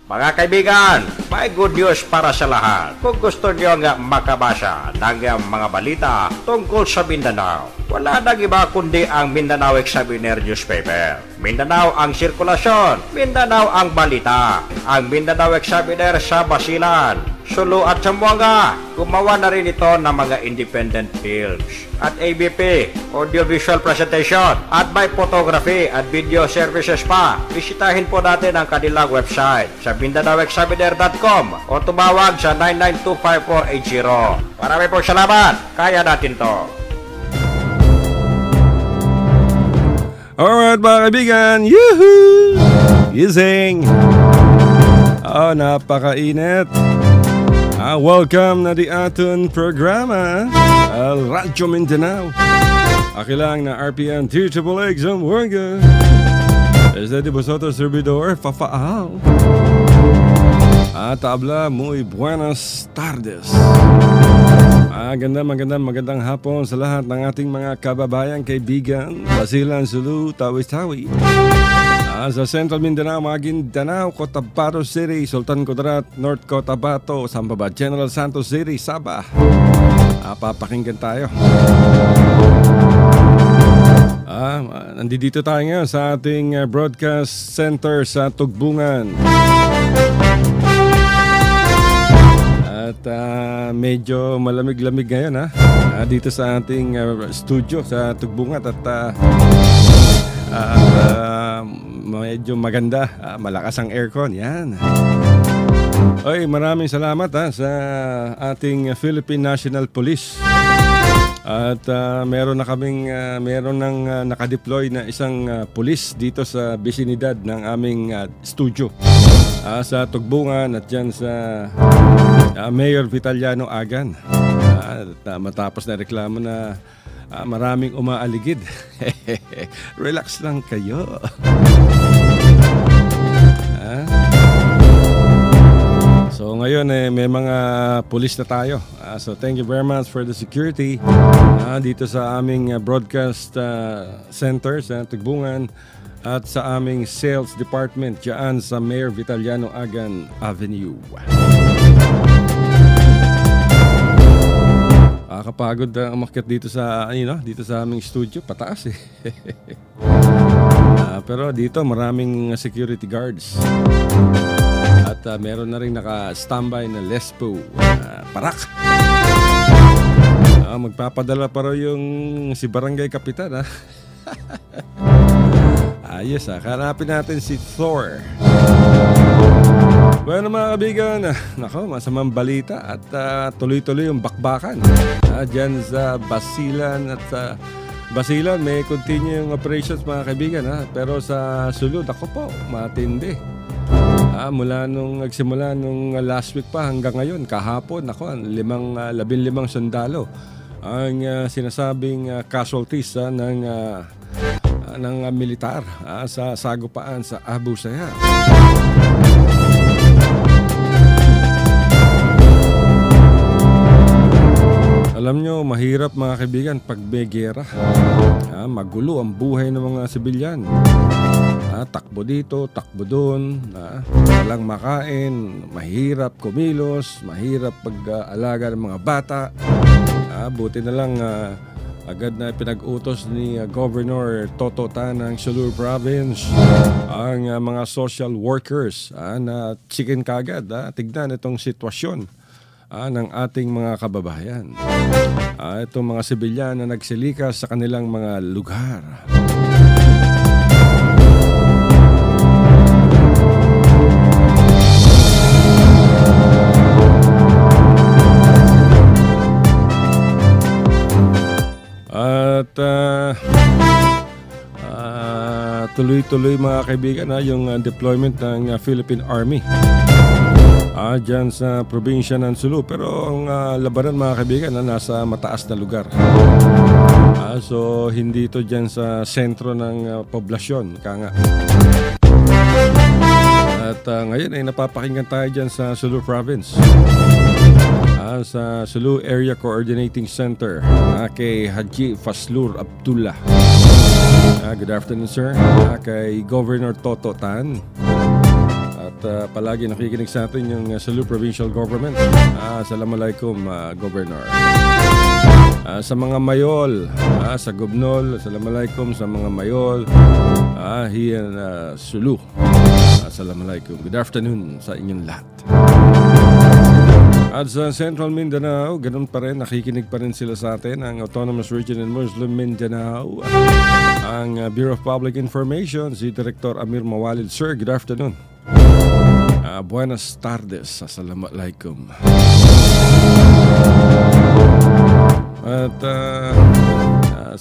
Mga kaibigan, may good news para sa lahat. Kung gusto nyo nga makabasa ng mga balita tungkol sa Mindanao, wala nang iba kundi ang Mindanao Examiner newspaper. Mindanao ang sirkulasyon, Mindanao ang balita. Ang Mindanao Examiner sa Basilan, Sulu at Zamboanga. Gumawa na rin ito ng mga independent films at ABP, audiovisual presentation, at may photography at video services pa. Bisitahin po natin ang kanilang website sa MindanaoExaminer.com o tumawag sa 9925480. Marami pong salamat. Kaya natin to. Alright mga kaibigan, yuhuu! Gising! Napakainit. Welcome na di aton programa Radyo Mindanao. Akilang na RPN Teachable Exam Warga. Desde de vosotros servidor Fafaal. Tabla, muy buenas tardes. Magandang hapon sa lahat ng ating mga kababayan, kaibigan, Basilan, Sulu, Tawi-Tawi. Sa Central Mindanao, Maguindanao, Cotabato City, Sultan Kudarat, North Cotabato, Sambaba, General Santos City, Sabah. Papakinggan tayo. Nandito tayo ngayon sa ating broadcast center sa Tugbungan. At medyo malamig-lamig ngayon dito sa ating studio sa Tugbungan at medyo maganda, malakas ang aircon. Yan. Oy, maraming salamat sa ating Philippine National Police. At meron nang nakadeploy na isang pulis dito sa bisinidad ng aming studio sa Tugbungan at dyan sa Mayor Vitaliano Agan. Matapos na reklamo na maraming umaaligid. Relax lang kayo. So ngayon may mga pulis na tayo. So thank you very much for the security dito sa aming broadcast center sa Tugbungan at sa aming sales department dyan sa Mayor Vitaliano Agan Avenue. Kapagod umakyat dito sa aming studio, pataas eh. Pero dito maraming security guards. At meron na rin naka-standby na Lespo parak. Magpapadala pa raw yung si Barangay Kapitan Ayos hanapin natin si Thor. Bueno mga kaibigan, masamang balita at tuloy-tuloy yung bakbakan dyan sa Basilan at sa Basilan may continue yung operations mga kaibigan pero sa Sulud matindi. Mula nung nagsimula nung last week pa hanggang ngayon kahapon 15 sundalo ang sinasabing casualties ng militar sa sagupaan sa Abu Sayyaf. Alam nyo, mahirap mga kaibigan pag may giyera. Magulo ang buhay ng mga sibilyan. Takbo dito, takbo doon. Walang makain, mahirap kumilos, mahirap pag-alaga ng mga bata. Buti na lang agad na pinag-utos ni Governor Toto Tan ng Sulu Province ang mga social workers na chicken kagad. Tignan itong sitwasyon ng ating mga kababayan. Itong mga sibilyan na nagsilikas sa kanilang mga lugar. At tuloy-tuloy mga kaibigan yung deployment ng Philippine Army dyan sa probinsya ng Sulu. Pero ang labanan mga kaibigan nasa mataas na lugar. So hindi ito dyan sa sentro ng poblasyon kanga. At ngayon ay napapakinggan tayo dyan sa Sulu Province, sa Sulu Area Coordinating Center kay Haji Faslur Abdullah. Good afternoon sir. Kay Governor Toto Tan. At palagi nakikinig sa atin yung Sulu Provincial Government. Assalamualaikum, Governor. Sa mga mayol, sa Gubnol, assalamualaikum sa mga mayol. Hiyan Sulu. Assalamualaikum. Good afternoon sa inyong lahat. At sa Central Mindanao, ganun pa rin, nakikinig pa rin sila sa atin, ang Autonomous Region and Muslim Mindanao, ang Bureau of Public Information, si Director Amir Mawalid. Sir, good afternoon. Buenas tardes. Assalamualaikum. At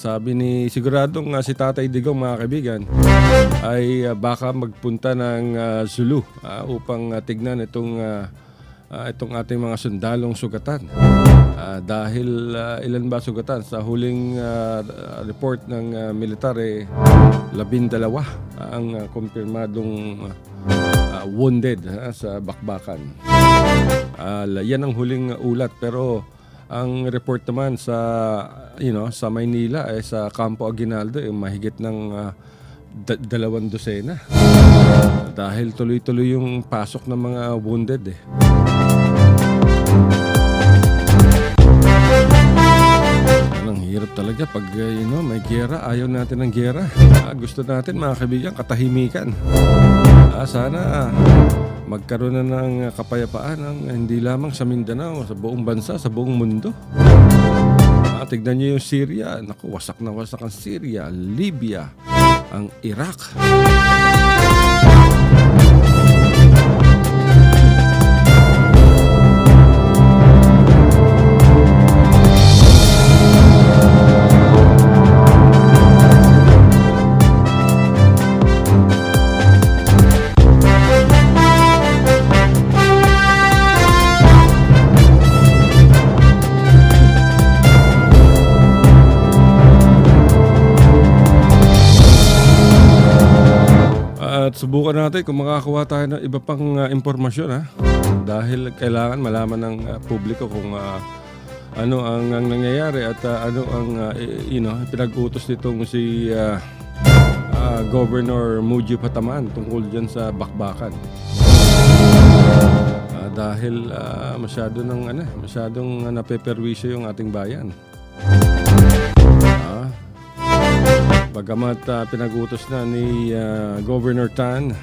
sabi ni siguradong si Tatay Digong, mga kaibigan, ay baka magpunta ng Sulu upang tignan itong ating mga sundalong sugatan. Dahil ilan ba sugatan? Sa huling report ng militar, 12 ang kumpirmadong wounded sa bakbakan. Yan ang huling ulat, pero ang report naman sa sa Maynila sa Campo Aguinaldo mahigit ng 2 dosena. Dahil tuloy-tuloy yung pasok ng mga wounded Ang hirap talaga pag may giyera. Ayaw natin ng giyera. Gusto natin, mga kaibigan, katahimikan. Sana magkaroon na ng kapayapaan hindi lamang sa Mindanao, sa buong bansa, sa buong mundo. Tignan niyo yung Syria. Naku, wasak na wasak ang Syria, Libya, ang Iraq. At subukan natin kung makakakuha tayo ng iba pang impormasyon dahil kailangan malaman ng publiko kung ano ang nangyayari at ano ang pinag-utos nitong si Governor Muji Pataman tungkol dyan sa bakbakan. Dahil masyadong napeperwisyo yung ating bayan. Bagamat pinag-utos na ni Governor Tan,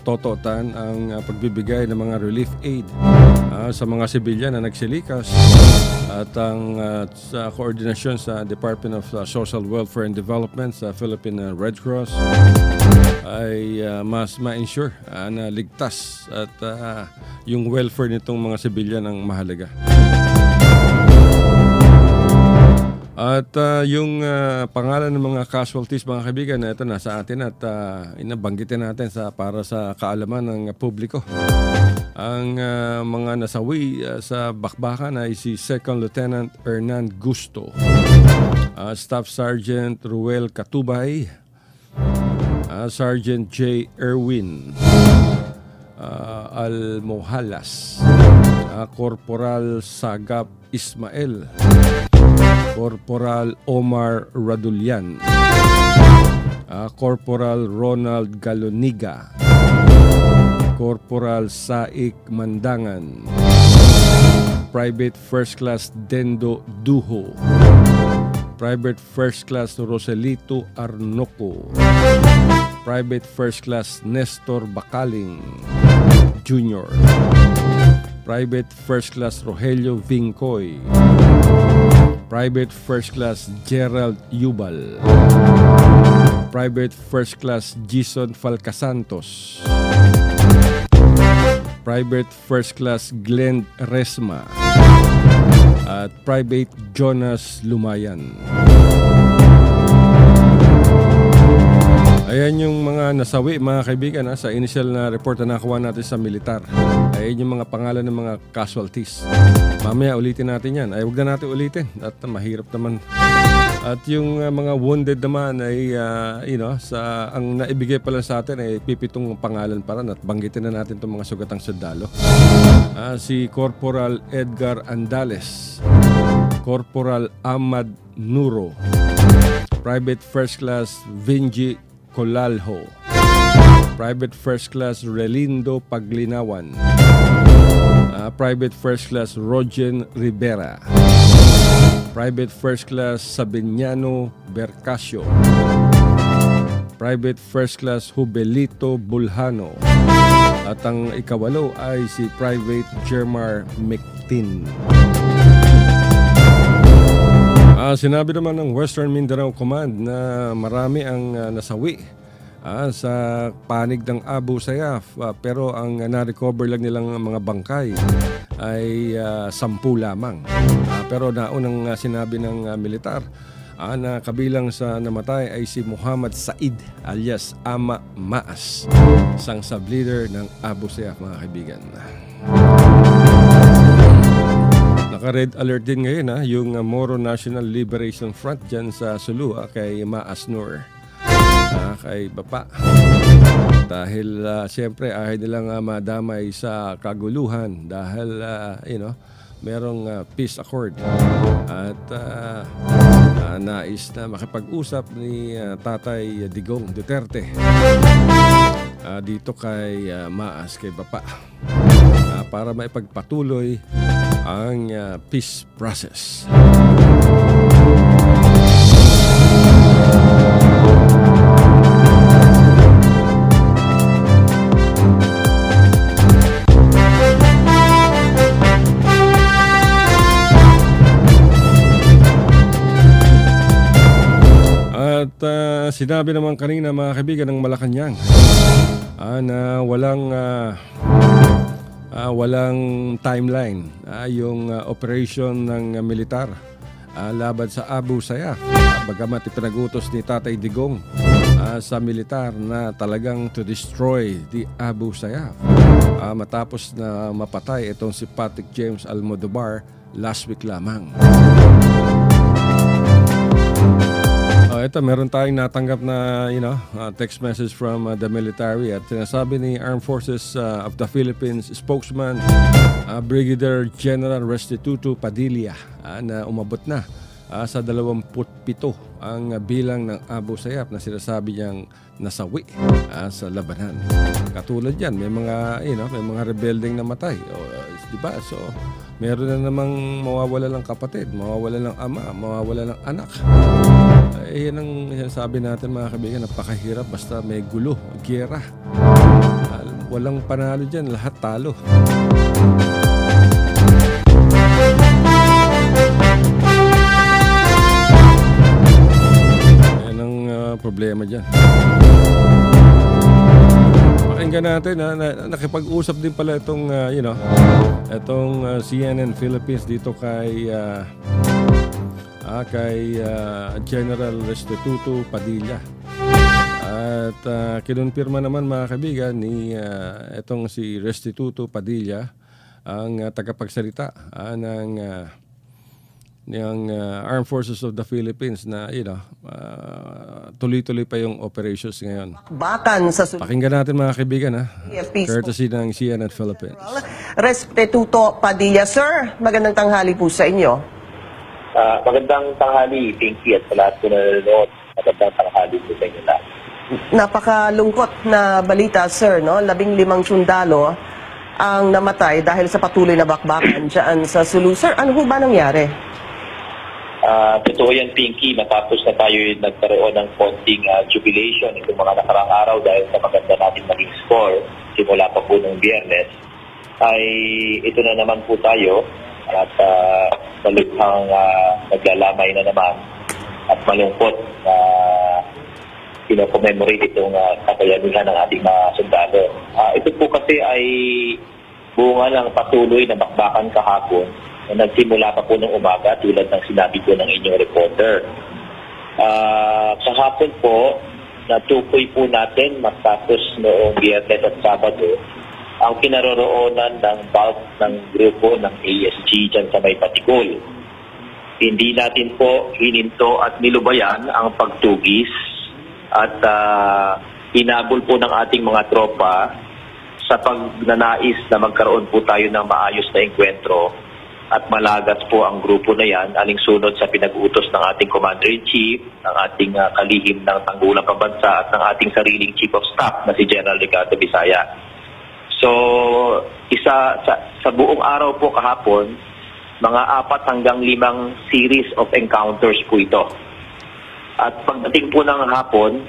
Toto Tan, ang pagbibigay ng mga relief aid sa mga sibilyan na nagsilikas at ang sa koordinasyon sa Department of Social Welfare and Development sa Philippine Red Cross ay mas ma-ensure na ligtas at yung welfare nitong mga sibilyan ang mahalaga. At yung pangalan ng mga casualties, mga kaibigan, ito na sa atin at inabanggitin natin para sa kaalaman ng publiko. Ang mga nasawi sa bakbakan ay si Second Lieutenant Hernan Gusto, Staff Sergeant Ruel Katubay, Sergeant J. Erwin Almohalas, Corporal Sagap Ismael, Corporal Omar Radulian, Corporal Ronald Galoniga, Corporal Saik Mandangan, Private First Class Dendo Duho, Private First Class Roselito Arnoco, Private First Class Nestor Bakaling Jr., Private First Class Rogelio Vincoy, Private First Class Gerald Yubal, Private First Class Jason Falcasantos, Private First Class Glenn Resma, at Private Jonas Lumayan. Ayan yung mga nasawi, mga kaibigan, sa initial na report na nakuha natin sa militar. Ayan yung mga pangalan ng mga casualties. Mamaya ulitin natin yan. Ay, huwag na natin ulitin at mahirap naman. At yung mga wounded naman ay ang naibigay pala sa atin ay 7 pangalan pa rin at banggitin na natin itong mga sugatang sundalo. Si Corporal Edgar Andales, Corporal Ahmad Nuro, Private First Class Vinji Colalho, Private First Class Relindo Paglinawan, Private First Class Rogen Rivera, Private First Class Sabiniano Bercasio, Private First Class Hubelito Bulhano, at ang ikawalo ay si Private Jermar Mectin. Sinabi naman ng Western Mindanao Command na marami ang nasawi sa panig ng Abu Sayyaf, pero ang na-recover lang nilang mga bangkay ay 10 lamang. Pero naunang sinabi ng militar na kabilang sa namatay ay si Muhammad Said alias Ama Maas, isang sub-leader ng Abu Sayyaf, mga kaibigan. Naka-red alert din ngayon yung Moro National Liberation Front dyan sa Sulu kay Maas Nur, kay Bapa. Dahil siyempre ayaw nilang madamay sa kaguluhan dahil merong peace accord at nais na makipag-usap ni Tatay Digong Duterte dito kay Maas, kay Bapa, para maipagpatuloy ang peace process. At sinabi naman kanina, mga kaibigan, ng Malacanang na walang timeline yung operation ng militar laban sa Abu Sayyaf. Bagamat ipinagutos ni Tatay Digong sa militar na talagang to destroy the Abu Sayyaf matapos na mapatay itong si Patrick James Almodovar last week lamang. Ito, meron tayong natanggap na text message from the military at sinasabi ni Armed Forces of the Philippines spokesman Brigadier General Restituto Padilla na umabot na sa 27 ang bilang ng Abu Sayyaf na sinasabi niyang nasawi sa labanan. Katulad yan, may mga rebelding namatay, di ba? So meron na namang mawawala ng kapatid, mawawala ng ama, mawawala ng anak. Yan ang sabi natin, mga kaibigan, napakahirap basta may gulo, giyera. Walang panalo dyan, lahat talo. Yan ang problema dyan. Pakinggan natin, nakipag-usap din pala itong, itong CNN Philippines dito kay General Restituto Padilla. At kinumpirma naman, mga kaibigan, ni itong si Restituto Padilla ang tagapagsalita ng Armed Forces of the Philippines na tuloy-tuloy pa yung operations ngayon. Pakinggan natin, mga kaibigan, courtesy ng CNN Philippines. Restituto Padilla, sir, magandang tanghali po sa inyo. Magandang tanghali, Pinky, at sa lahat po na nanonood. Magandang tanghali po sa inyo lahat. Napakalungkot na balita, sir, no? 15 sundalo ang namatay dahil sa patuloy na bakbakan dyan sa Sulu. Sir, ano ho ba nangyari? Totoo yan, Pinky. Matapos na tayo nagkaroon ng konting jubilation itong mga nakarang araw dahil sa maganda natin maging score simula pa po ng Biyernes, ay ito na naman po tayo at malughang naglalamay na naman at malungkot na commemorate itong kakayanihan ng ating mga sundalo. Ito po kasi ay bunga ng patuloy na bakbakan kahapon na nagsimula pa po ng umaga tulad ng sinabi po ng inyong reporter. Kahapon po, natukoy po natin matapos noong Biyernes at Sabado ang kinaroroonan ng bulk ng grupo ng ASG dyan sa may Patikul. Hindi natin po hininto at nilubayan ang pagtugis at hinabol po ng ating mga tropa sa pagnanais na magkaroon po tayo ng maayos na engkwentro at malagas po ang grupo na yan, aling-sunod sa pinag-utos ng ating Commander-in-Chief, ng ating kalihim ng tanggulang pambansa at ng ating sariling Chief of Staff na si General Ricardo Bisaya. So, sa buong araw po kahapon, mga 4 hanggang 5 series of encounters po ito. At pagdating po ng hapon,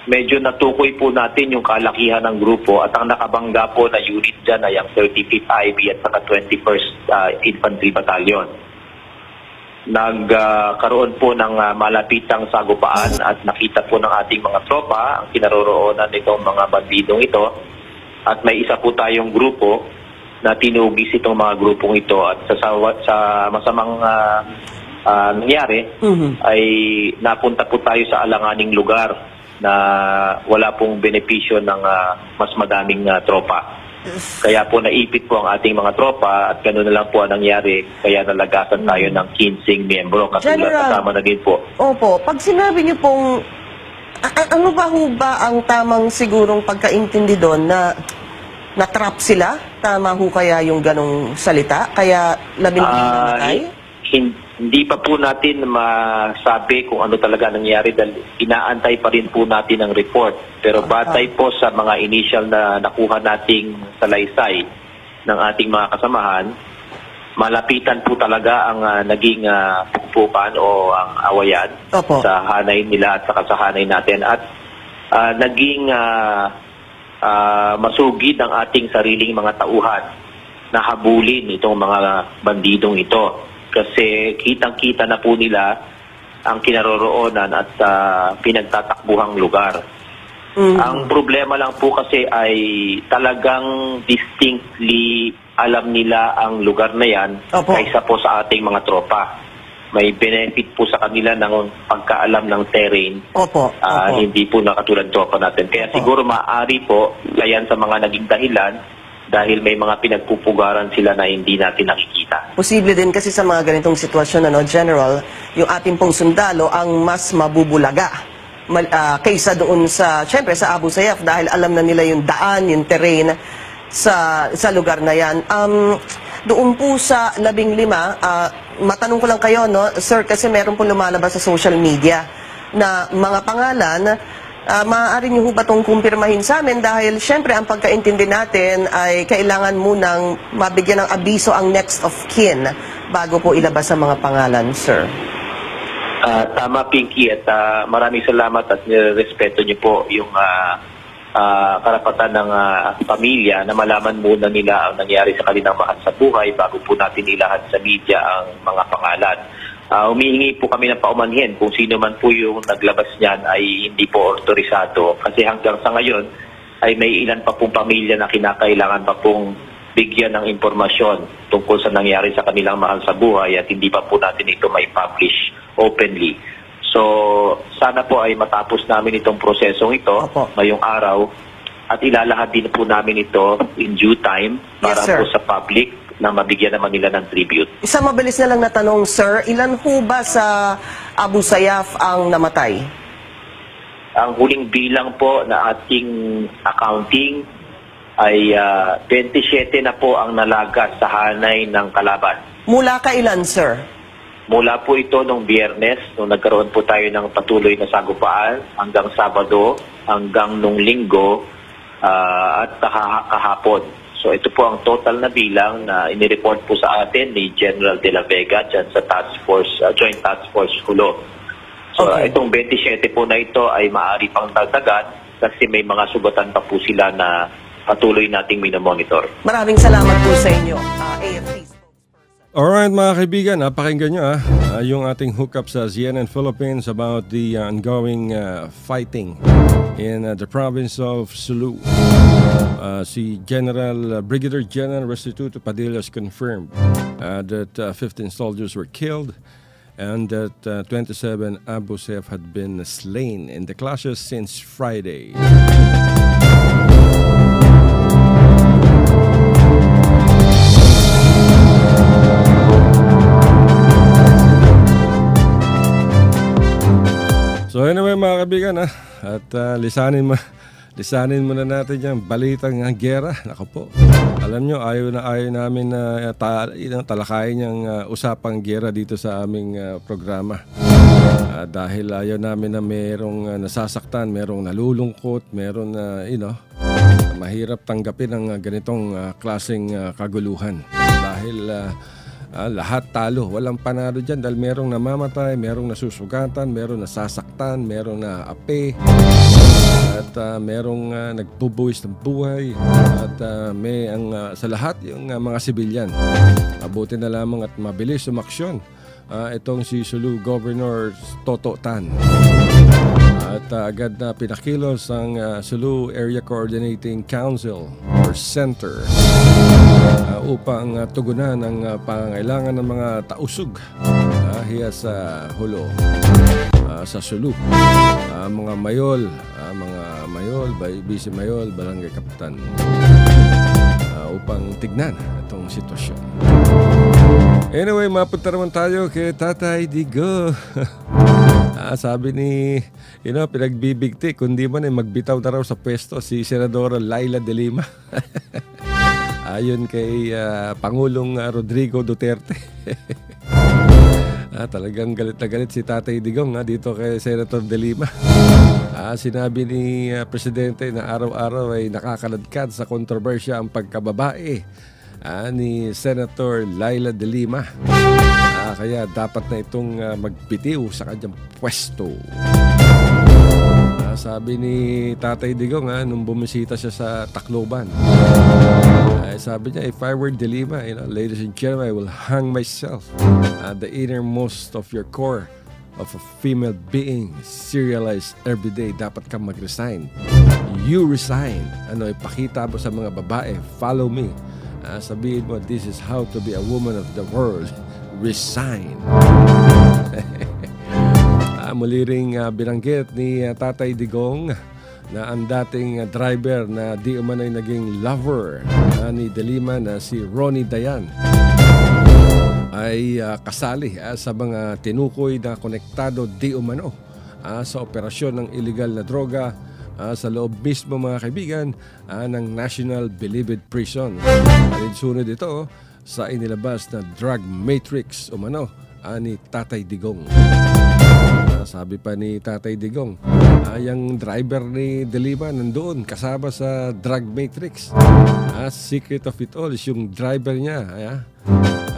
medyo natukoy po natin yung kalakihan ng grupo at ang nakabangga po na unit dyan ay ang 35th IB at saka 21st Infantry Battalion. Nagkaroon po ng malapitang sagupaan at nakita po ng ating mga tropa ang kinaroroonan nitong mga bandidong ito at may isa po tayong grupo na tinugis itong mga grupong ito at sa masamang nangyari ay napunta po tayo sa alanganing lugar na wala pong benepisyo ng mas madaming tropa. Kaya po naipit po ang ating mga tropa at gano'n na lang po ang nangyari. Kaya nalagasan tayo ng 15 miyembro. Kasama na din po. Opo, pag sinabi niyo pong, ano ba ang tamang sigurong pagkaintindi doon na na-trap sila? Tama ho kaya yung ganong salita? Kaya 11 namatay? Hindi pa po natin masabi kung ano talaga nangyari dahil inaantay pa rin po natin ang report. Pero batay po sa mga initial na nakuha nating salaysay ng ating mga kasamahan, malapitan po talaga ang naging pukpukan o ang awayan sa hanay nila at saka sa hanay natin. At naging masugid ang ating sariling mga tauhan na habulin itong mga bandidong ito. Kasi kitang-kita na po nila ang kinaroroonan at pinagtatakbuhang lugar. Ang problema lang po kasi ay talagang distinctly alam nila ang lugar na yan kaysa po sa ating mga tropa. May benefit po sa kanila ng pagkaalam ng terrain. Hindi po nakatulad tropa natin. Kaya siguro maaari po yan sa mga naging dahilan dahil may mga pinagpupugaran sila na hindi natin nakikita. Posible din kasi sa mga ganitong sitwasyon, General, yung ating pong sundalo ang mas mabubulaga kaysa doon syempre sa Abu Sayyaf dahil alam na nila yung daan, yung terrain sa lugar na yan. Doon po sa 15, matanong ko lang kayo, Sir, kasi meron po lumalabas sa social media na mga pangalan. Maaari niyo ba itong kumpirmahin sa amin dahil syempre ang pagkaintindi natin ay kailangan munang mabigyan ng abiso ang next of kin bago po ilabas ang mga pangalan, Sir. Tama, Pinky, at maraming salamat at respeto niyo po yung karapatan ng pamilya na malaman muna nila ang nangyari sa kanilang mahal sa buhay bago po natin ilahad sa media ang mga pangalan. Humihingi po kami ng paumanhin kung sino man po yung naglabas niyan ay hindi po otorisado kasi hanggang sa ngayon ay may ilan pa pong pamilya na kinakailangan pa pong bigyan ng impormasyon tungkol sa nangyari sa kanilang mahal sa buhay at hindi pa po natin ito may publish openly. So sana po ay matapos namin itong prosesong ito ngayong araw at ilalahad din po namin ito in due time para po sa public na mabigyan naman nila ng tribute. Isa mabilis na lang na tanong, Sir, ilan ho ba sa Abu Sayyaf ang namatay? Ang huling bilang po na ating accounting ay 27 na po ang nalagas sa hanay ng kalaban. Mula kailan, Sir? Mula po ito nung Biyernes, nung nagkaroon po tayo ng patuloy na sagupaan, hanggang Sabado, hanggang nung Linggo, at kahapon. So ito po ang total na bilang na inireport po sa atin ni General De La Vega dyan sa Joint Task Force Hulo. So itong 27 po na ito ay maaari pang dagdagan kasi may mga sugatan pa po sila na patuloy nating minomonitor. Maraming salamat po sa inyo, AFP. Alright mga kaibigan, pakinggan nyo yung ating hookup sa CNN Philippines about the ongoing fighting in the province of Sulu. Si Brigadier General Restituto Padilla has confirmed that 15 soldiers were killed and that 27 Abu Sayyaf had been slain in the clashes since Friday. So anyway mga kaibigan, at lisanin lisanin muna natin yung balitang gera. Nako po. Alam nyo, ayaw namin na talakayin yung usapang gera dito sa aming programa. Dahil ayaw namin na merong nasasaktan, merong nalulungkot, meron na, mahirap tanggapin ang ganitong klaseng kaguluhan. Dahil lahat talo, walang panalo dyan dahil merong namamatay, merong nasusugatan, merong nasasaktan, merong naapi, at merong nagbubuwis ng buhay, at sa lahat yung mga sibilyan. Mabuti na lamang at mabilis umaksyon itong si Sulu Governor Toto Tan. At agad na pinakilos ang Sulu Area Coordinating Council or Center upang tugunan ang pangangailangan ng mga tausug hiya sa Hulo, sa Sulu, mga mayol, Vice Mayol, Barangay Kapitan, upang tignan itong sitwasyon. Anyway, mapunta naman tayo kay Tatay Digo. Sabi ni, pinagbibigti, kundi man ay magbitaw na raw sa pwesto si Senadora Laila de Lima. Ayon kay Pangulong Rodrigo Duterte. Talagang galit na galit si Tatay Digong dito kay Senator de Lima. Sinabi ni Presidente na araw-araw ay nakakaladkad sa kontrobersya ang pagkababae ni Senator Laila de Lima. Kaya dapat na itong magbitiw sa kanyang pwesto. Sabi ni Tatay Digong nung bumisita siya sa Tacloban, sabi niya, if I were de Lima, ladies and gentlemen, I will hang myself. The innermost of your core of a female being serialized every day. Dapat kang mag-resign. You resign. Ipakita mo sa mga babae, follow me. Sabihin mo, this is how to be a woman of the world. Resign. Muli ring binanggit ni Tatay Digong na ang dating driver na di umano'y naging lover ni de Lima na si Ronnie Dayan ay kasali sa mga tinukoy na konektado di umano sa operasyon ng illegal na droga sa loob mismo, mga kaibigan, ng National Bilibid Prison. Alinsunod ito sa inilabas na drug matrix umano ni Tatay Digong. Sabi pa ni Tatay Digong, yung driver ni de Lima nandoon kasama sa drug matrix. Secret of it all is yung driver niya.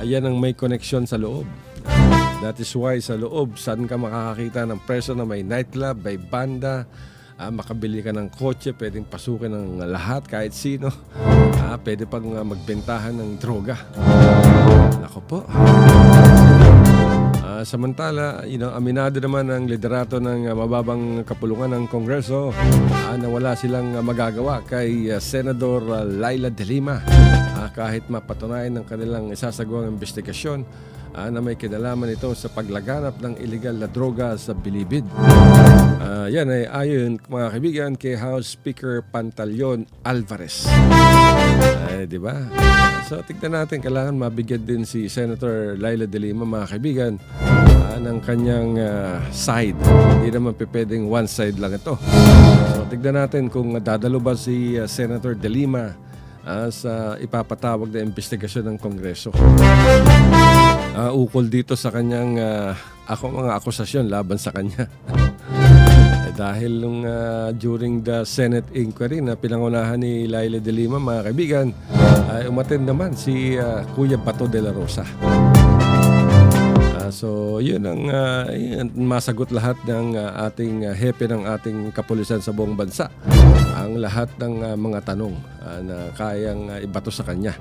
Ayan ang may connection sa loob. That is why sa loob, saan ka makakakita ng preso na may nightclub, may banda, makabili ka ng kotse, pwedeng pasukin ng lahat, kahit sino. Pwede pang magbentahan ng droga. Nako po. Samantala, aminado naman ang liderato ng mababang kapulungan ng Kongreso na wala silang magagawa kay Senador Laila de Lima kahit mapatunayan ng kanilang isasagawang investigasyon na may kinalaman ito sa paglaganap ng illegal na droga sa Bilibid. Yan ay ayon, mga kaibigan, kay House Speaker Pantaleon Alvarez. Di ba? So tignan natin, kailangan mabigyan din si Senator Laila de Lima, mga kaibigan, ng kanyang side. Hindi naman pwedeng one side lang ito. So tignan natin kung dadalo ba si Senator de Lima sa ipapatawag na investigasyon ng Kongreso. Ukol dito sa kanyang mga akusasyon laban sa kanya. Dahil nung during the Senate inquiry na pinangunahan ni Laila de Lima, mga kaibigan, umattend naman si Kuya Bato de la Rosa. So yun ang masagot lahat ng ating hepe ng ating kapulisan sa buong bansa. Ang lahat ng mga tanong na kayang ibato sa kanya.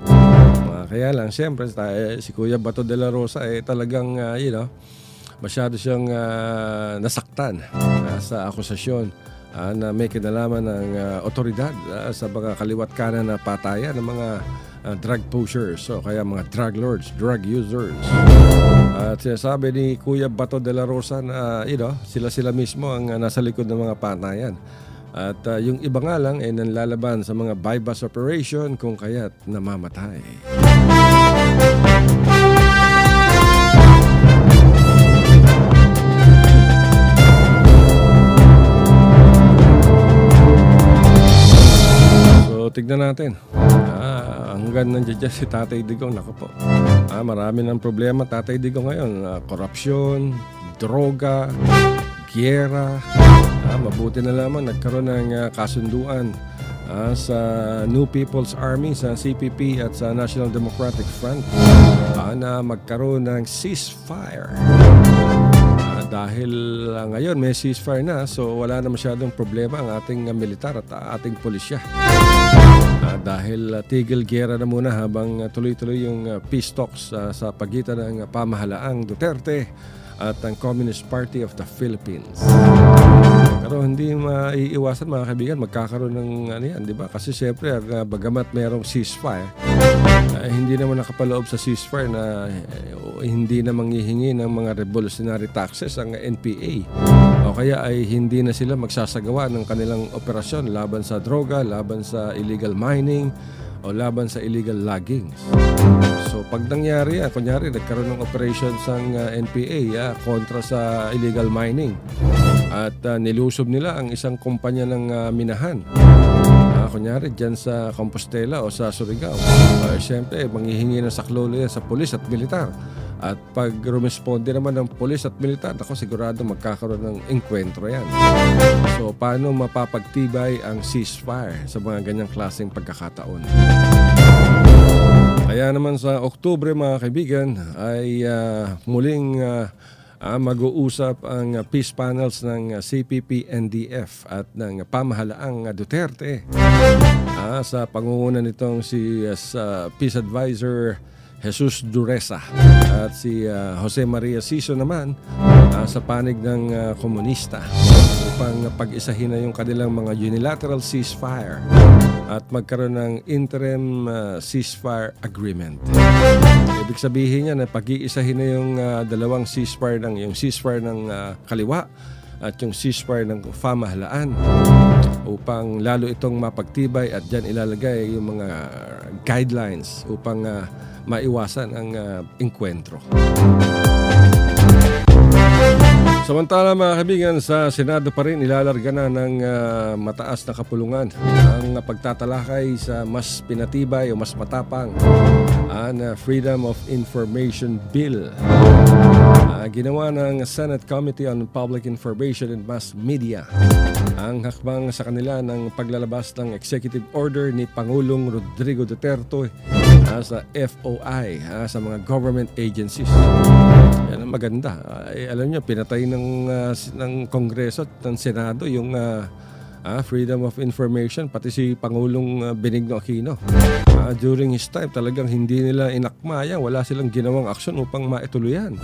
Kaya lang, siyempre, si Kuya Bato de la Rosa talagang, masyado siyang nasaktan sa akusasyon na may kinalaman ng otoridad sa mga kaliwat kanan na patayan ng mga drug pushers, so kaya mga drug lords, drug users. At sinasabi ni Kuya Bato de la Rosa na sila mismo ang nasa likod ng mga patayan. At yung iba nga lang ay nanlalaban sa mga bypass operation kung kaya't namamatay. tignan natin. Hanggang nandiyan dyan si Tatay Digong, naku po. Marami ng problema Tatay Digong ngayon. Korupsyon, droga, giyera. Mabuti na lamang nagkaroon ng kasunduan sa New People's Army, sa CPP at sa National Democratic Front na magkaroon ng ceasefire. Dahil ngayon may ceasefire na, so wala na masyadong problema ang ating militar at ating pulisya. Dahil tigil-giyera na muna habang tuloy-tuloy yung peace talks sa pagitan ng pamahalaang Duterte at ang Communist Party of the Philippines. Pero hindi maiiwasan mga kaibigan, magkakaroon ng yan, di ba? Kasi siyempre, bagamat mayroong ceasefire, hindi naman nakapaloob sa ceasefire na hindi na manghihingi ng mga revolutionary taxes ang NPA. O kaya ay hindi na sila magsasagawa ng kanilang operasyon laban sa droga, laban sa illegal mining, o laban sa illegal logging. So pag nangyari kunyari nagkaroon ng operations ang NPA kontra sa illegal mining at nilusob nila ang isang kumpanya ng minahan, kunyari dyan sa Compostela o sa Surigao, siyempre manghihingi ng saklolo yan sa pulis at militar. At pag rumisponde naman ng pulis at militar, ako sigurado magkakaroon ng enkwentro yan. So paano mapapagtibay ang ceasefire sa mga ganyang klaseng pagkakataon? Kaya naman sa Oktubre mga kaibigan ay muling mag-uusap ang peace panels ng CPP, NDF at ng pamahalaang Duterte sa pangunguna nitong si Peace Advisor Jesus Duresa at si Jose Maria Siso naman sa panig ng komunista upang pag-isahin na yung kanilang mga unilateral ceasefire at magkaroon ng interim ceasefire agreement. Ibig sabihin niya na pag-iisahin na yung dalawang ceasefire yung ceasefire ng kaliwa at yung ceasefire ng pamahalaan upang lalo itong mapagtibay at dyan ilalagay yung mga guidelines upang maiwasan ang engkwentro. Samantala mga kaibigan, sa Senado pa rin ilalarga na ng mataas na kapulungan ang pagtatalakay sa mas pinatibay o mas matapang ang Freedom of Information Bill. Ginawa ng Senate Committee on Public Information and Mass Media ang hakbang sa kanila ng paglalabas ng executive order ni Pangulong Rodrigo Duterte sa FOI, sa mga government agencies. Yan ang maganda. Alam niyo, pinatay ng Kongreso at ng Senado yung Freedom of Information, pati si Pangulong Benigno Aquino. During his time, talagang hindi nila inakmaya, wala silang ginawang aksyon upang maituluyan.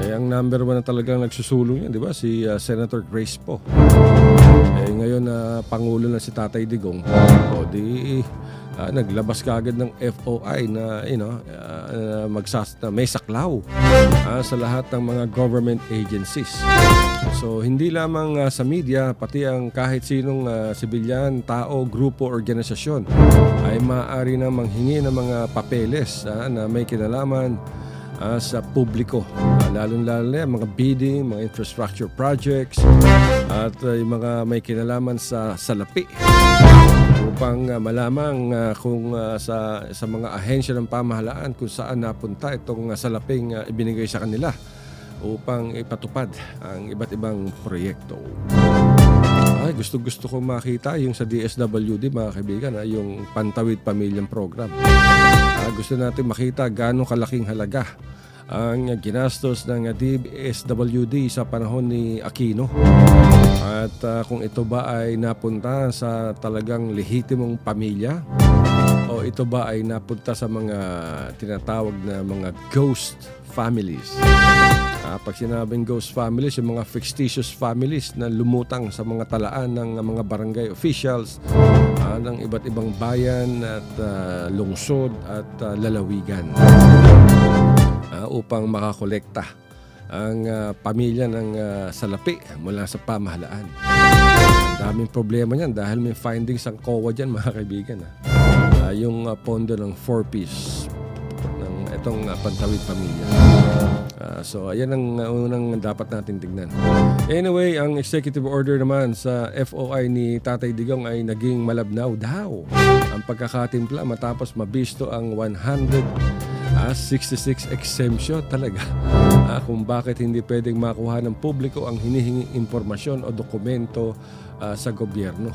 Ang number one na talagang nagsusulong yan, di ba? Si Senator Grace Poe. Ngayon Pangulo na si Tatay Digong. Naglabas kaagad ng FOI na may saklaw sa lahat ng mga government agencies. So hindi lamang sa media, pati ang kahit sinong sibilyan, tao, grupo, organisasyon ay maaari na manghingi ng mga papeles na may kinalaman sa publiko, lalong-lalo na mga bidding, mga infrastructure projects at yung mga may kinalaman sa salapi upang malamang kung sa mga ahensya ng pamahalaan kung saan napunta itong salaping ibinigay sa kanila upang ipatupad ang iba't ibang proyekto. Gusto ko makita yung sa DSWD mga kaibigan, yung Pantawid Pamilyang Program. Gusto natin makita gaano kalaking halaga ang ginastos ng DSWD sa panahon ni Aquino at kung ito ba ay napunta sa talagang lehitimong pamilya o ito ba ay napunta sa mga tinatawag na mga ghost families. Pag sinabing ghost families, yung mga fictitious families na lumutang sa mga talaan ng mga barangay officials ng iba't ibang bayan at lungsod at lalawigan upang makakolekta ang pamilya ng salapi mula sa pamahalaan. Ang daming problema niyan dahil may findings ang COA dyan mga kaibigan. Yung pondo ng 4Ps ng itong pantawid pamilya. So ayan ang unang dapat natin tignan. Anyway, ang executive order naman sa FOI ni Tatay Digong ay naging malabnaw daw ang pagkakatimpla matapos mabisto ang 166 exemption talaga. Kung bakit hindi pwedeng makuha ng publiko ang hinihinging impormasyon o dokumento sa gobyerno.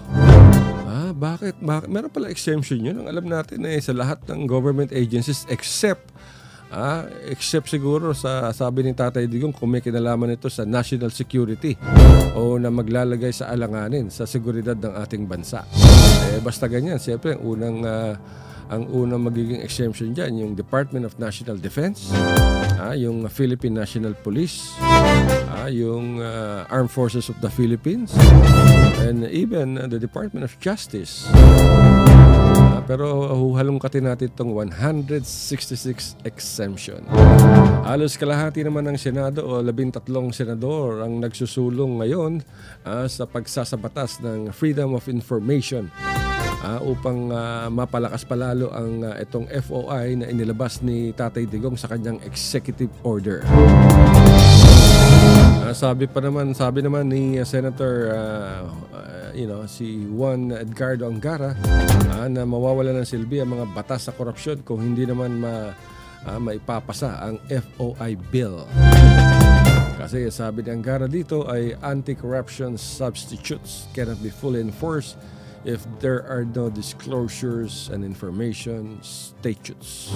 Bakit? Meron pala exemption yun. Ang alam natin sa lahat ng government agencies except siguro sa sabi ni Tatay Digong kung may kinalaman ito sa national security o na maglalagay sa alanganin sa seguridad ng ating bansa. Basta ganyan, siyempre ang unang magiging exemption dyan, yung Department of National Defense, yung Philippine National Police, yung Armed Forces of the Philippines, and even the Department of Justice. Pero huhalongkatin natin itong 166 exemption. Halos kalahati naman ng Senado o 13 senador ang nagsusulong ngayon sa pagsasabatas ng Freedom of Information upang mapalakas palalo ang itong FOI na inilabas ni Tatay Digong sa kanyang executive order. Sabi naman ni Senator si Juan Edgardo Angara na mawawala ng silbi ang mga batas sa korupsyon kung hindi naman maipapasa ang FOI bill. Kasi sabi ni Angara dito ay anti-corruption substitutes cannot be fully enforced if there are no disclosures and information statutes.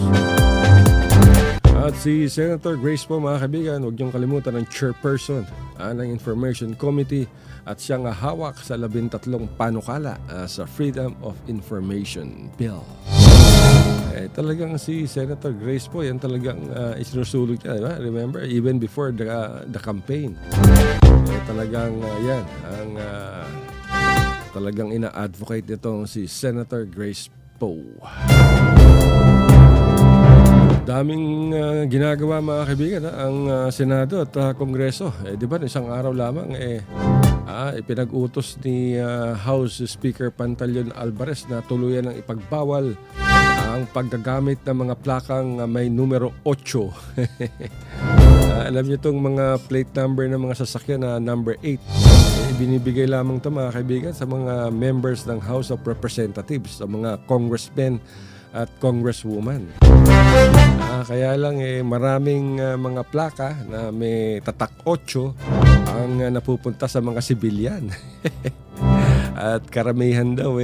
At si Senator Grace po, mga kaibigan, huwag niyong kalimutan ang chairperson ng Information Committee at siyang hawak sa 13 panukala sa Freedom of Information Bill. Talagang si Senator Grace po, yan talagang isinusulog niya, diba? Remember, even before the campaign. Talagang yan ang talagang ina-advocate nitong si Senator Grace Poe. Daming ginagawa, mga kaibigan, ang Senado at Kongreso. Di ba, isang araw lamang ipinag-utos ni House Speaker Pantaleon Alvarez na tuluyan ng ipagbawal ang paggagamit ng mga plakang may numero 8. Alam niyo itong mga plate number ng mga sasakyan na number 8. Binibigay lamang ito, mga kaibigan, sa mga members ng House of Representatives, sa mga congressmen at congresswoman. Kaya lang maraming mga plaka na may tatak 8 ang napupunta sa mga sibilyan. At karamihan daw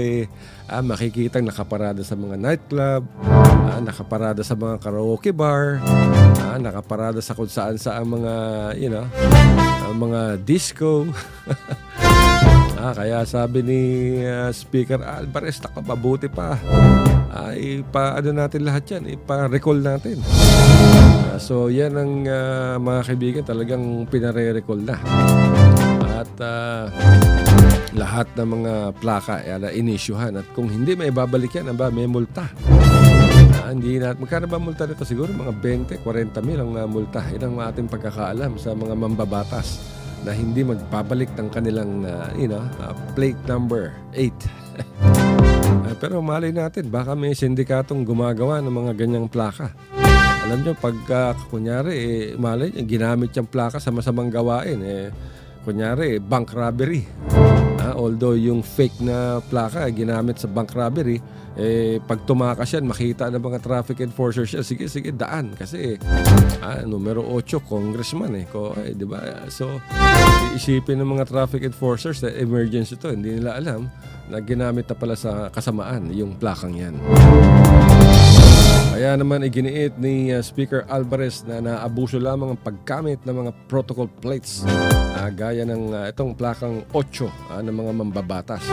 makikitang nakaparada sa mga nightclub, nakaparada sa mga karaoke bar, nakaparada sa kung saan mga mga disco. Kaya sabi ni Speaker Alvarez, mabuti pa. Ipa-ano natin lahat yan, ipa-recall natin. So yan ang mga kaibigan, talagang pinare-recall na. At lahat ng mga plaka na inisyuhan. At kung hindi may babalik yan, may multa. Magkano ba multa nito? Siguro mga 20-40 mil ang multa. Yan ang ating pagkakaalam sa mga mambabatas na hindi magbabalik ng kanilang plate number 8. Pero malay natin, baka may sindikatong gumagawa ng mga ganyang plaka. Alam nyo, pag kunyari, malay nyo, ginamit yung plaka sa masamang gawain. Kunyari, bank robbery. Although yung fake na plaka ginamit sa bank robbery, pag tumakas yan, makita ng mga traffic enforcers yan, sige, daan. Kasi, numero 8, congressman di ba? So, iisipin ng mga traffic enforcers na emergency to, hindi nila alam na ginamit na pala sa kasamaan yung plakang yan. Kaya naman iginiit ni Speaker Alvarez na naabuso lamang ang paggamit ng mga protocol plates gaya ng itong plakang 8 ng mga mambabatas.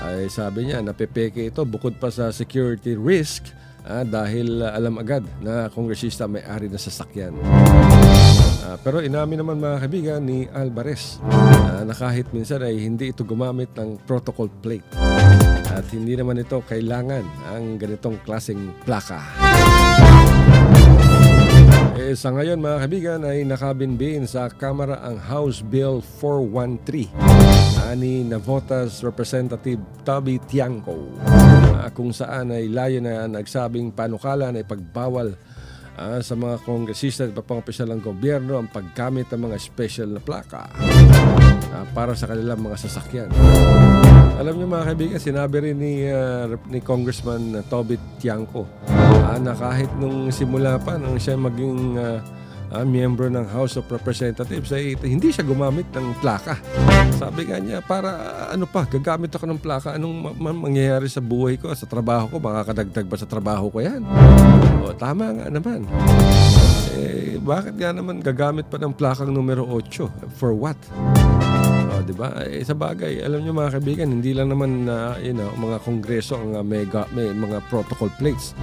Ay sabi niya, napepeke ito bukod pa sa security risk dahil alam agad na kongresista may-ari na sasakyan. Pero inamin naman, mga kaibigan, ni Alvarez na kahit minsan ay hindi ito gumamit ng protocol plate at hindi naman ito kailangan ang ganitong klaseng plaka. Sa ngayon, mga kaibigan, ay nakabinbin sa Kamara ang House Bill 413 ni Navotas Representative Toby Tiangco, kung saan ay layo na nagsabing panukala na ipagbawal sa mga kongresista at pang-opisyal ng gobyerno ang paggamit ng mga special na plaka para sa kanilang mga sasakyan. Alam niyo mga kaibigan, sinabi rin ni Congressman Toby Tiangco na kahit nung simula pa nung siya maging miyembro ng House of Representatives ay hindi siya gumamit ng plaka. Sabi nga niya, para gagamit ako ng plaka, anong mangyayari sa buhay ko, sa trabaho ko, makakadagdag ba sa trabaho ko yan? O, tama nga naman. Bakit nga naman gagamit pa ng plakang numero 8? For what? O, diba? Sa bagay, alam niyo mga kaibigan, hindi lang naman mga kongreso ang may mga protocol plates.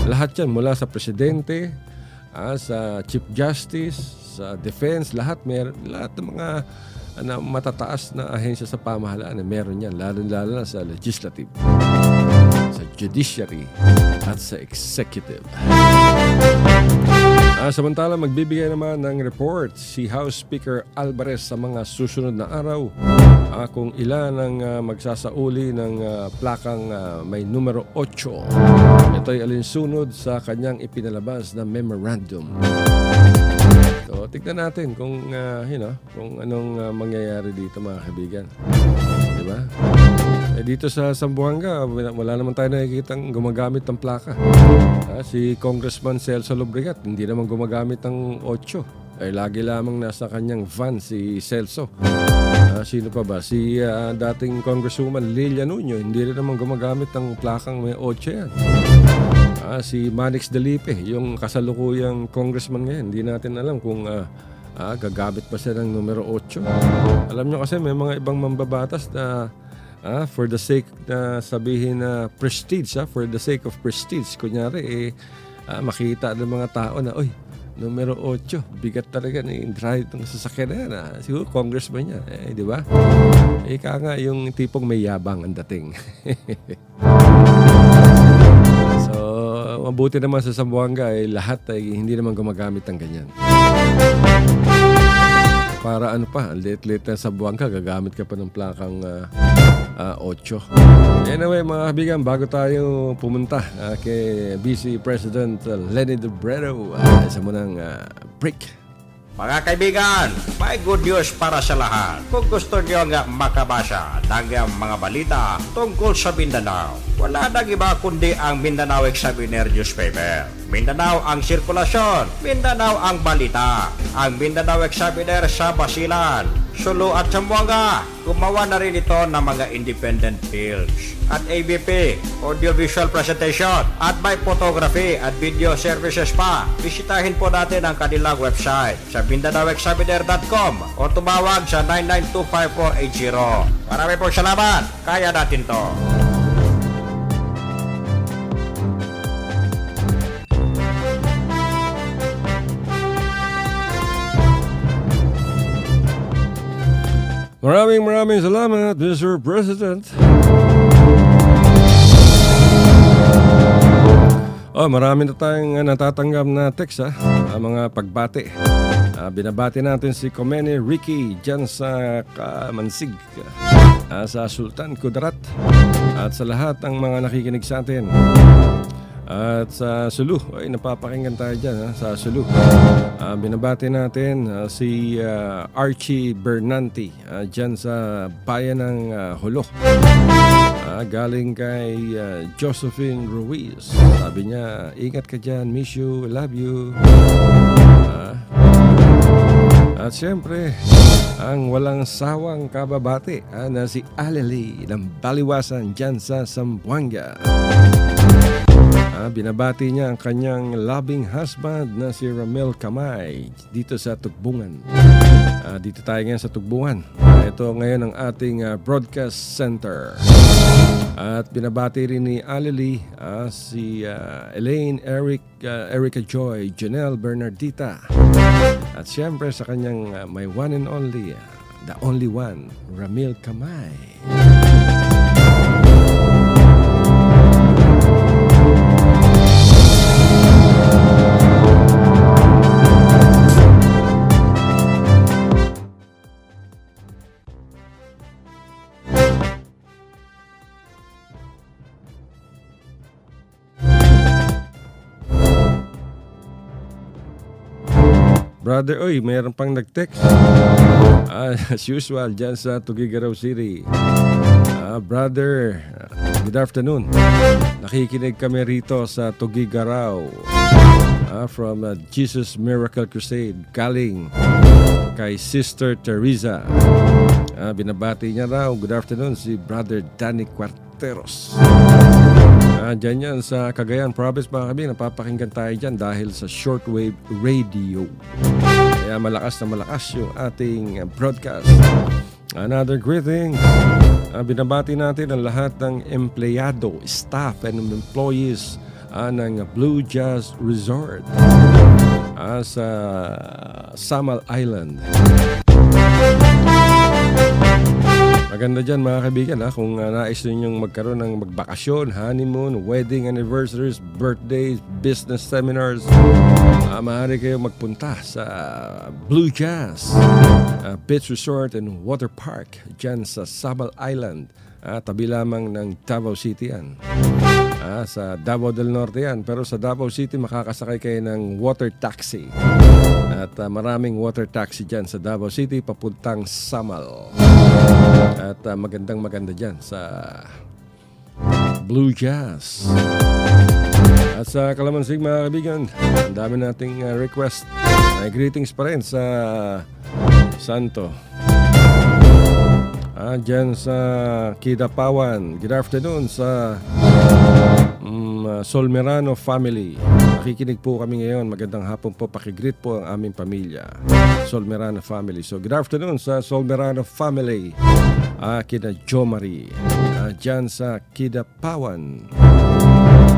Lahat yan, mula sa presidente, sa Chief Justice, sa Defense, lahat ng mga matataas na ahensya sa pamahalaan meron yan, lalo na sa Legislative, sa Judiciary, at sa Executive. Samantala, magbibigay naman ng report si House Speaker Alvarez sa mga susunod na araw kung ilan ang magsasauli ng plakang may numero 8. Ito ay alinsunod sa kanyang ipinalabas na memorandum. So, tignan natin kung anong mangyayari dito mga kaibigan. Diba? Dito sa Zamboanga, wala naman tayo nakikitang gumagamit ng plaka. Si Congressman Celso Lobregat, hindi naman gumagamit ng 8. Lagi lamang nasa kanyang van si Celso. Sino pa ba? Si dating Congresswoman Lilia Nuño, hindi rin naman gumagamit ng plakang may 8 yan. Si Manix Delipe, yung kasalukuyang congressman ngayon, hindi natin alam kung gagamit pa siya ng numero 8. Alam nyo kasi may mga ibang mambabatas na for the sake na sabihin na prestige, for the sake of prestige, kunyari makita ng mga tao na numero 8, bigat talaga ni drive ng sasakyan na yan. Siguro congressman niya, di ba? Ika nga yung tipong may yabang ang dating. So, mabuti naman sa Zamboanga lahat ay hindi naman gumagamit ng ganyan. Para late na sa Zamboanga, gagamit ka pa ng plakang 8. Anyway, mga kaibigan, bago tayo pumunta kay Vice President Leni Robredo, isa mo ng break. Mga kaibigan, may good news para sa lahat. Kung gusto niyo nga makabasa ng mga balita tungkol sa Mindanao, wala nang iba kundi ang Mindanao Examiner newspaper. Mindanao ang sirkulasyon, Mindanao ang balita. Ang Mindanao Examiner sa Basilan, Sulu at Zamboanga. Gumawa na rin ito ng mga independent films at ABP, audiovisual presentation, at may photography at video services pa. Bisitahin po natin ang kanilang website sa MindanaoExaminer.com o tumawag sa 9925480. Marami pong salamat. Kaya natin to. Maraming salamat, Mr. President. Marami na tayong natatanggap na text mga pagbati. Binabati natin si Komene Ricky dyan sa Kamansig, sa Sultan Kudarat, at sa lahat ng mga nakikinig sa atin. At sa Sulu, napapakinggan tayo dyan sa Sulu. Binabati natin si Archie Bernanti dyan sa bayan ng Hulo. Galing kay Josephine Ruiz. Sabi niya, ingat ka dyan, miss you, love you. At siyempre, ang walang sawang kababati na si Aleli ng Baliwasan dyan sa Zamboanga. Binabati niya ang kanyang loving husband na si Ramel Kamay dito sa Tugbungan. Dito tayo ngayon sa Tugbungan. Ito ngayon ang ating broadcast center. At binabati rin ni Aleli si Elaine, Erica Joy, Janelle Bernardita. At siyempre sa kanyang my one and only, the only one, Ramel Kamay. brother, oy, mayroon pang nag-text. As usual, dyan sa Tugigaraw City. Brother, good afternoon. Nakikinig kami rito sa Tugigaraw. From Jesus Miracle Crusade, galing kay Sister Teresa. Binabati niya raw, good afternoon, si Brother Danny Cuarteros. Dyan yan sa Cagayan Province, mga kami, napapakinggan tayo dyan dahil sa shortwave radio. Kaya malakas na malakas yung ating broadcast. Another greeting. Binabati natin ang lahat ng empleyado, staff, and employees ng Blue Jazz Resort sa Samal Island. Maganda dyan mga kaibigan kung nais ninyong magkaroon ng magbakasyon, honeymoon, wedding anniversaries, birthdays, business seminars. Maaari kayo magpunta sa Blue Jazz Beach Resort and Water Park dyan sa Samal Island. Tabi lamang ng Davao City yan. Sa Davao del Norte yan. Pero sa Davao City makakasakay kayo ng water taxi. At maraming water taxi dyan sa Davao City papuntang Samal. At magandang maganda dyan sa Blue Jazz. At sa Kalamansig mga kaibigan, ang dami nating request. May greetings pa rin sa Santo. Dyan sa Kidapawan. Good afternoon sa Solmerano family. Nakikinig po kami ngayon. Magandang hapon po. Pakigreet po ang aming pamilya. Solmerano family. So good afternoon sa Solmerano family. Kina Jo Marie. Dyan sa Kidapawan.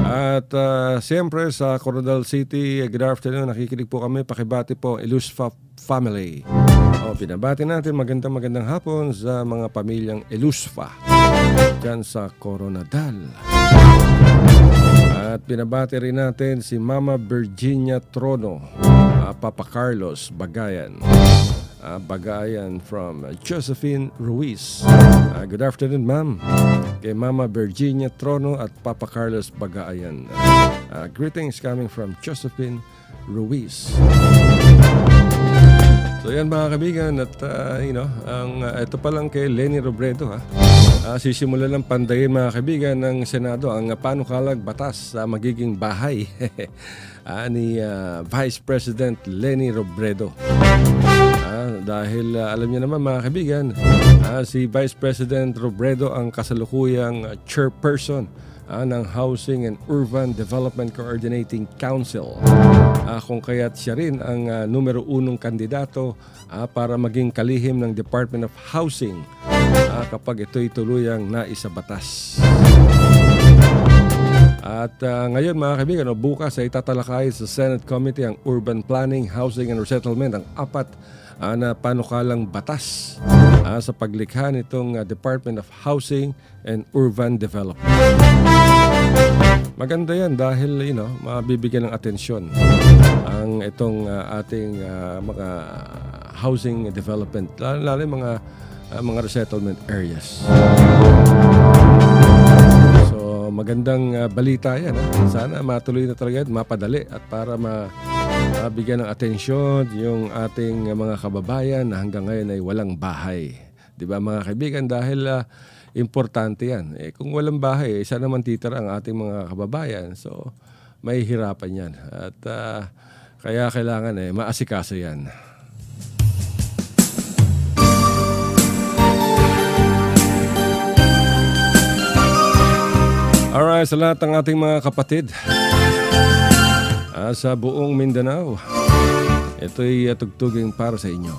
At siyempre sa Coronadal City, good afternoon. Nakikinig po kami. Pakibati po Elusfa family. Pinabati natin magandang hapon sa mga pamilyang Elusfa dyan sa Coronadal. At pinabati rin natin si Mama Virginia Trono, Papa Carlos Bagayan. Bagayan from Josephine Ruiz. Good afternoon, ma'am. Kay Mama Virginia Trono at Papa Carlos Bagayan. Greetings coming from Josephine Ruiz. So yan mga kaibigan, at ito pa lang kay Leni Robredo sisimula lang pandayin mga kaibigan ng Senado ang panukalang batas sa magiging bahay ni Vice President Leni Robredo. Dahil alam niyo naman mga kaibigan, si Vice President Robredo ang kasalukuyang chairperson ng Housing and Urban Development Coordinating Council. Kung kaya't siya rin ang numero 1 kandidato para maging kalihim ng Department of Housing kapag ito'y tuluyang naisabatas. At ngayon mga kaibigan, bukas ay tatalakay sa Senate Committee ang Urban Planning, Housing and Resettlement, ang 4 na panukalang batas sa paglikha nitong Department of Housing and Urban Development. Maganda yan dahil mabibigyan ng atensyon ang itong ating mga housing development, lalo mga resettlement areas. So magandang balita yan. Sana matuloy na talaga at mapadali at para mabigyan ng atensyon yung ating mga kababayan na hanggang ngayon ay walang bahay. Diba mga kaibigan? Dahil importante yan. Kung walang bahay, saan naman titira ang ating mga kababayan? So, may hirapan yan. At kaya kailangan maasikaso yan. Alright, sa lahat ng ating mga kapatid sa buong Mindanao, ito'y tugtugin para sa inyo.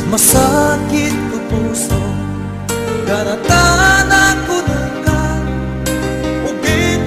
Masakit ko puso, garatan ako ng ka, ugit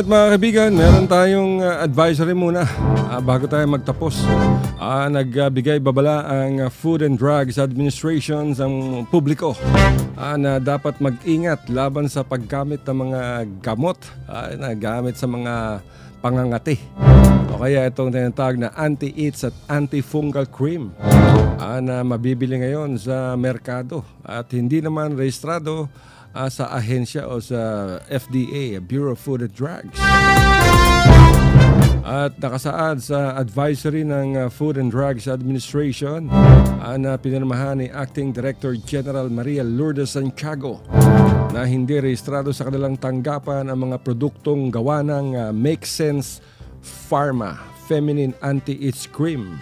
At mga kaibigan, meron tayong advisory muna bago tayo magtapos. Nagbigay babala ang Food and Drugs Administration sa publiko na dapat mag-ingat laban sa paggamit ng mga gamot na gamit sa mga pangangati. O kaya itong tinatawag na anti-itch at antifungal cream na mabibili ngayon sa merkado at hindi naman rehistrado sa ahensya o sa FDA, Bureau of Food and Drugs. At nakasaad sa advisory ng Food and Drugs Administration na pinirmahan ni Acting Director General Maria Lourdes Santiago na hindi rehistrado sa kanilang tanggapan ang mga produktong gawa ng Make Sense Pharma Feminine Anti-Itch Cream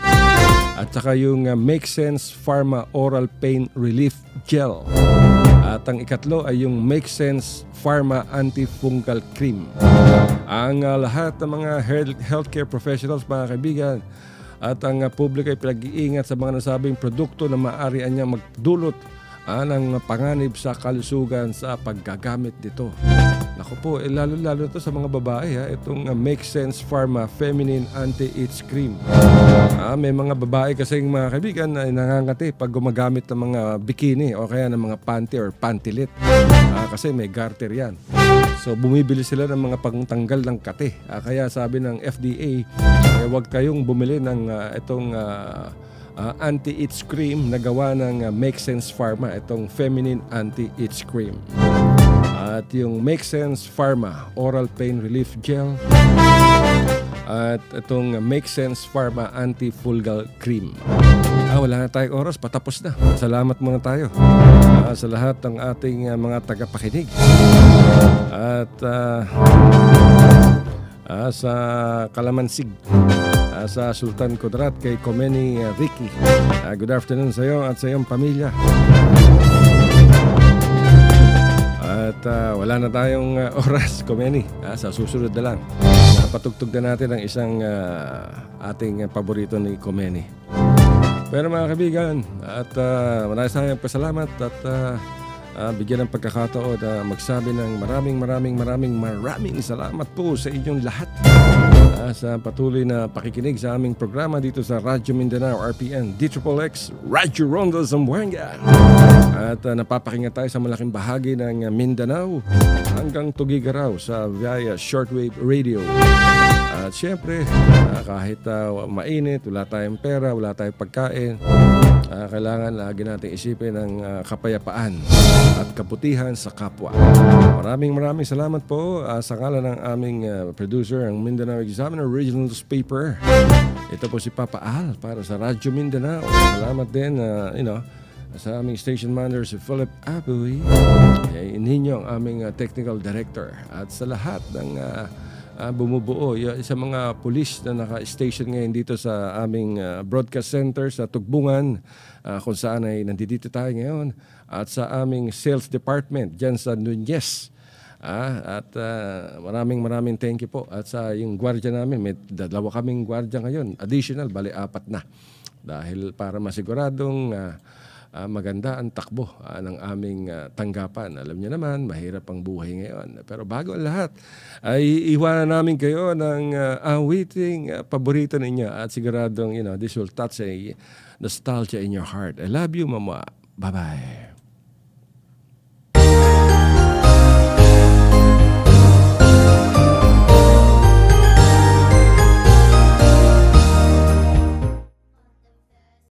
at saka yung Make Sense Pharma Oral Pain Relief Gel. At ang ikatlo ay yung Make Sense Pharma Antifungal Cream. Ang lahat ng mga healthcare professionals, mga kaibigan, at ang publiko ay pinag-iingat sa mga nasabing produkto na maaari niyang magdulot ng panganib sa kalusugan sa paggagamit nito. Naku po, lalo-lalo ito sa mga babae, itong Make Sense Pharma Feminine Anti-Itch Cream. May mga babae kasing mga kaibigan na nangangati pag gumagamit ng mga bikini o kaya ng mga panty or pantilit. Kasi may garter yan. So bumibili sila ng mga pangtanggal ng kate. Kaya sabi ng FDA, huwag kayong bumili ng itong anti-itch cream na gawa ng Make Sense Pharma, itong Feminine Anti-Itch Cream. At yung Make Sense Pharma Oral Pain Relief Gel at itong Make Sense Pharma Antifungal Cream. Wala na tayong oras, patapos na. Salamat muna tayo sa lahat ng ating mga tagapakinig. At sa Kalamansig, sa Sultan Kudarat, kay Komeni Ricky. Good afternoon sa iyo at sa iyong pamilya. At wala na tayong oras, Komeni. Sa susunod na lang, patugtog na natin ang isang ating paborito ni Komeni. Pero mga kaibigan, at maraming sayang pasalamat at bigyan ng pagkakataon na magsabi ng maraming salamat po sa inyong lahat sa patuloy na pakikinig sa aming programa dito sa Radyo Mindanao RPN DXXX Radyo Ronda Zamboanga. At napapakinggan tayo sa malaking bahagi ng Mindanao hanggang Tugigaraw sa via shortwave radio. At syempre, kahit mainit, wala tayong pera, wala tayong pagkain, kailangan lagi natin isipin ang kapayapaan at kabutihan sa kapwa. Maraming salamat po sa ngalan ng aming producer, ang Mindanao Examiner Regional Newspaper. Ito po si Papa Al para sa Radyo Mindanao. Salamat din sa aming station manager si Philip Abuy, ninyo ang aming technical director, at sa lahat ng bumubuo sa mga pulis na naka-station ngayon dito sa aming broadcast center sa Tugbungan, kung saan ay nandito tayo ngayon, at sa aming sales department dyan sa Nunez. At maraming thank you po. At sa yung gwardiya namin, may 2 kaming gwardiya ngayon, additional, bali 4 na, dahil para masiguradong maganda ang takbo ng aming tanggapan. Alam niyo naman, mahirap ang buhay ngayon. Pero bago ang lahat, ay iwanan namin kayo ng awiting paborito ninyo, at siguradong this will touch a nostalgia in your heart. I love you, Mama. Bye-bye.